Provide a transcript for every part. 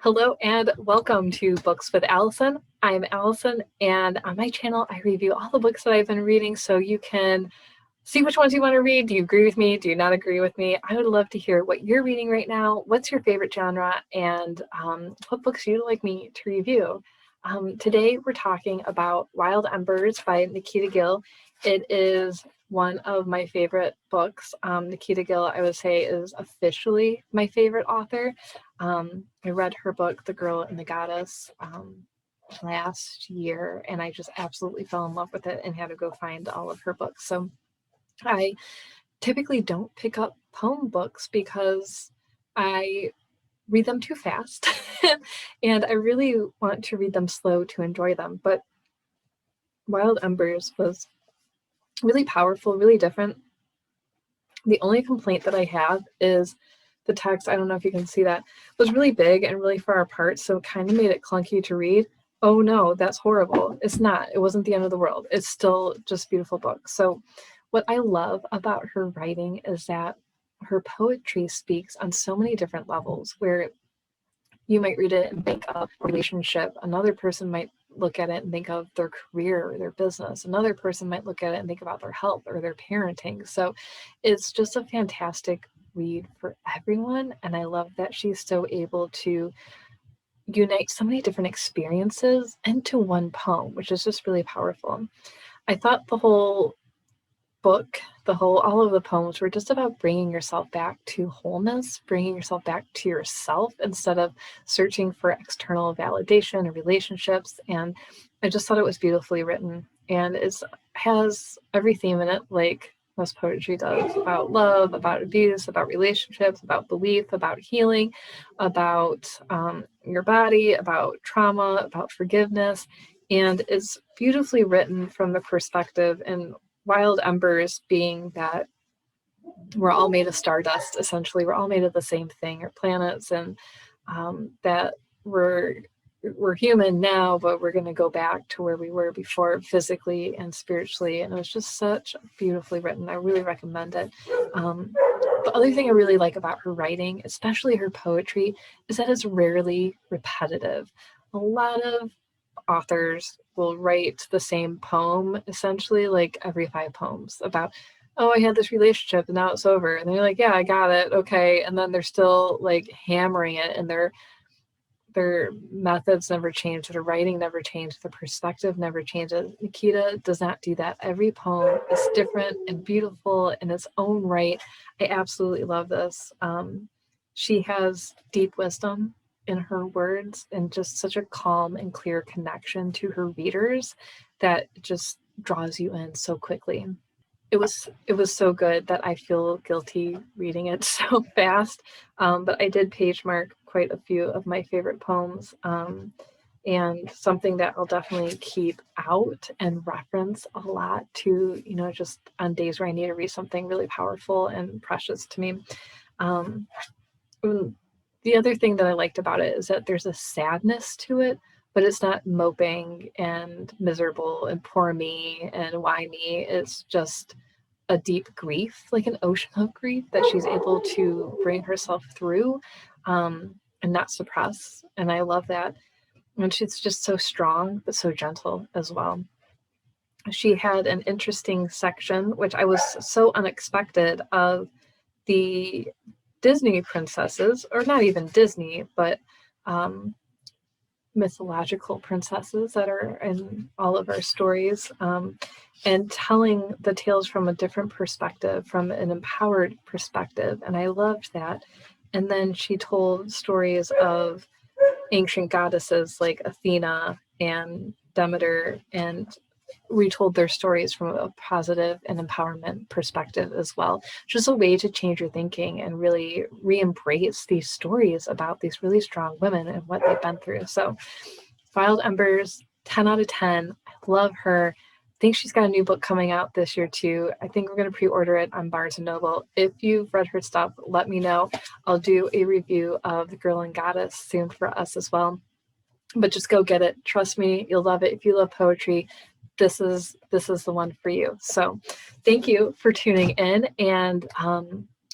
Hello and welcome to Books with Alison. I'm Alison, and on my channel, I review all the books that I've been reading so you can see which ones you want to read. Do you agree with me? Do you not agree with me? I would love to hear what you're reading right now. What's your favorite genre, and what books you'd like me to review? Today, we're talking about Wild Embers by Nikita Gill. It is one of my favorite books. Nikita Gill, I would say, is officially my favorite author. I read her book, The Girl and the Goddess, last year, and I just absolutely fell in love with it and had to go find all of her books. So I typically don't pick up poem books because I read them too fast and I really want to read them slow to enjoy them. But Wild Embers was really powerful, really different. The only complaint that I have is the text, I don't know if you can see that, was really big and really far apart, so it kind of made it clunky to read. Oh no, that's horrible. It's not. It wasn't the end of the world. It's still just a beautiful book. So what I love about her writing is that her poetry speaks on so many different levels where you might read it and think of a relationship. Another person might look at it and think of their career or their business. Another person might look at it and think about their health or their parenting. So it's just a fantastic read for everyone. And I love that she's so able to unite so many different experiences into one poem, which is just really powerful. I thought the whole book, all of the poems were just about bringing yourself back to wholeness, bringing yourself back to yourself instead of searching for external validation or relationships. And I just thought it was beautifully written, and it has every theme in it, like most poetry does, about love, about abuse, about relationships, about belief, about healing, about your body, about trauma, about forgiveness. And it's beautifully written from the perspective and Wild Embers being that we're all made of stardust, essentially. We're all made of the same thing, or planets, and that we're human now, but we're going to go back to where we were before, physically and spiritually. And it was just such beautifully written. I really recommend it. The other thing I really like about her writing, especially her poetry, is that it's rarely repetitive. A lot of authors will write the same poem essentially like every 5 poems about, oh, I had this relationship and now it's over, and they're like, yeah, I got it, okay, and then they're still like hammering it, and their methods never change, their writing never changed, their perspective never changes. Nikita does not do that. Every poem is different and beautiful in its own right. I absolutely love this. She has deep wisdom in her words and just such a calm and clear connection to her readers that just draws you in so quickly. It was so good that I feel guilty reading it so fast, but I did page mark quite a few of my favorite poems, and something that I'll definitely keep out and reference a lot to, just on days where I need to read something really powerful and precious to me. Um, the other thing that I liked about it is that there's a sadness to it, but it's not moping and miserable and poor me and why me. It's just a deep grief, like an ocean of grief that she's able to bring herself through, and not suppress. And I love that. And she's just so strong, but so gentle as well. She had an interesting section, which I was so unexpected, of the Disney princesses, or not even Disney, but mythological princesses that are in all of our stories, and telling the tales from a different perspective, from an empowered perspective. And I loved that. And then she told stories of ancient goddesses like Athena and Demeter, and retold their stories from a positive and empowerment perspective as well. Just a way to change your thinking and really re-embrace these stories about these really strong women and what they've been through. So Wild Embers, 10 out of 10. I love her. I think she's got a new book coming out this year too. I think we're going to pre-order it on Barnes & Noble. If you've read her stuff, let me know. I'll do a review of The Girl and Goddess soon for us as well. But just go get it. Trust me, you'll love it. If you love poetry, this is the one for you. So thank you for tuning in, and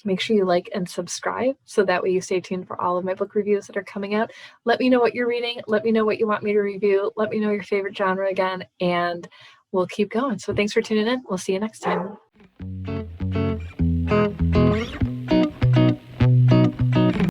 Make sure you like and subscribe so that way you stay tuned for all of my book reviews that are coming out. Let me know what you're reading. Let me know what you want me to review. Let me know your favorite genre again, and we'll keep going. So thanks for tuning in. We'll see you next time.